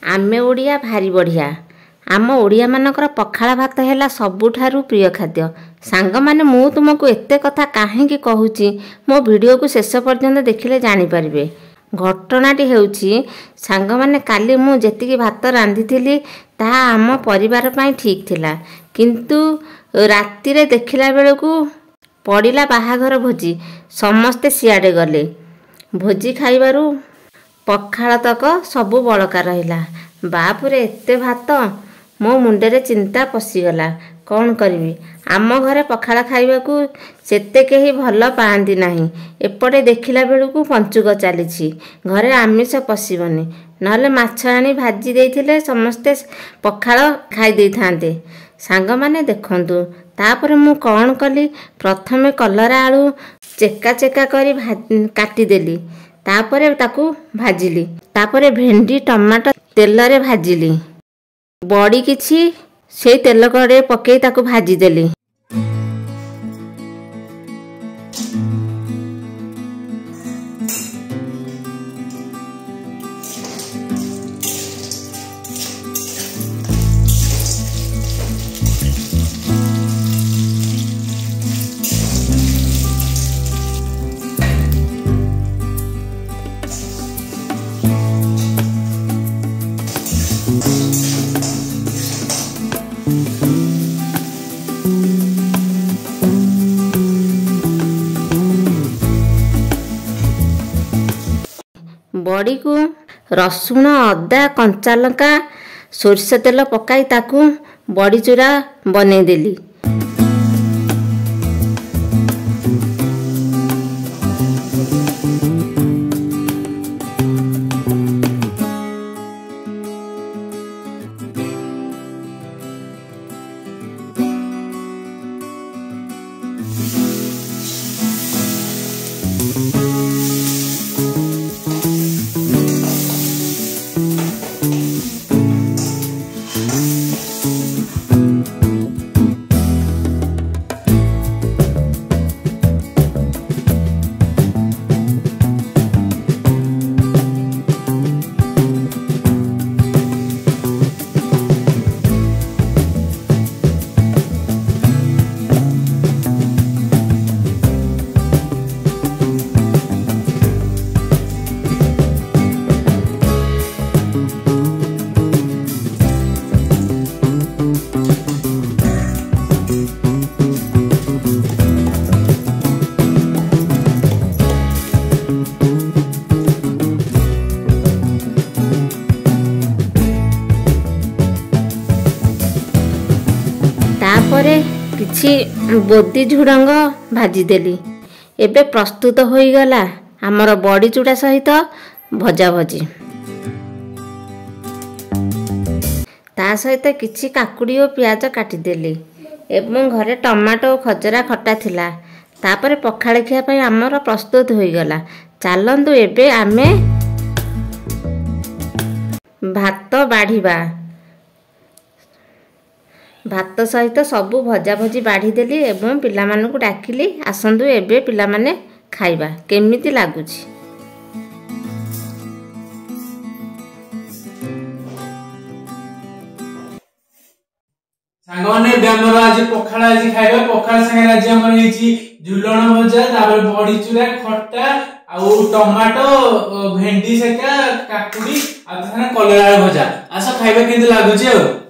आमे ओडिया भारी बढ़िया। आम ओडिया मानकर पखाला भात है सबुठारु प्रिय खाद्य। सांग माने मु तुमको एते कथा काहेकि कहूची मो वीडियो को शेष पर्यंत देखिले जानी परिबे। घटनाटी हेउची सांग माने काली मु जेतिकी भात रांधिथिली ताहा आम परिवार पई ठीक थिला, किंतु राति रे देखिला बेलकू पड़िला बाहाघर भोजी। समस्ते सियाडे गले। भोजी खाइबारु पखाल तक सबु बलका रहिला। बापुरे एते भात, मो मुंडे चिंता पशिगला। कौन करी आम घरे पखाल खाइबाकू सेते केही भल पाआंती नाही। एपटे देखिला बेलकू पंचुक चलीछि, घरे आमिष पशिबनी, नहले माछ आनी भाजी देइथिले समस्ते पखाल खाई देई थांते। सांग माने देखंतु तापर मु कौन कली, प्रथमे कलरा आलू चेका चेका करी काटी देली, तापरे ताकू भाजिली, तापरे भेंडी टमाटो तेल रे भाजिली, बड़ी किछि से तेल कड़े पकई ताकू भाजी देली। बड़ी को रसुण अदा कंचा लंका सोरिष तेल पकाई ताकू बड़ी चूरा बने देली। तापरे किछि बोदी झुडंग भाजी देली। एबे प्रस्तुत होई गला हमर बड़ी चूड़ा सहित भजा भजी। ता सहित किछि काकुड़ी और प्याज काटी देली एवं घरे टमाटो और खजरा खटा थिला। तापरे पखाल खिया पई हमर प्रस्तुत होई गला। चलंतु एबे आमे भात बाढ़ीबा। भात सहित सबू भजा भजी बाढ़ी देली एवं पिला मानकु डाकिली, आसंतु एबे पिला माने खाइबा केमिति लागुछि। सांगने हमर आज पखाल आज खाइबा। पखाल संगे आज हमर हेची झुलण भजा, तापर बड़ी चूरा खट्टा आउ टमाटो भेंडी सेका काकुड़ी आ संगे कलरा भजा। आसा खाइबा केंति लागुछि।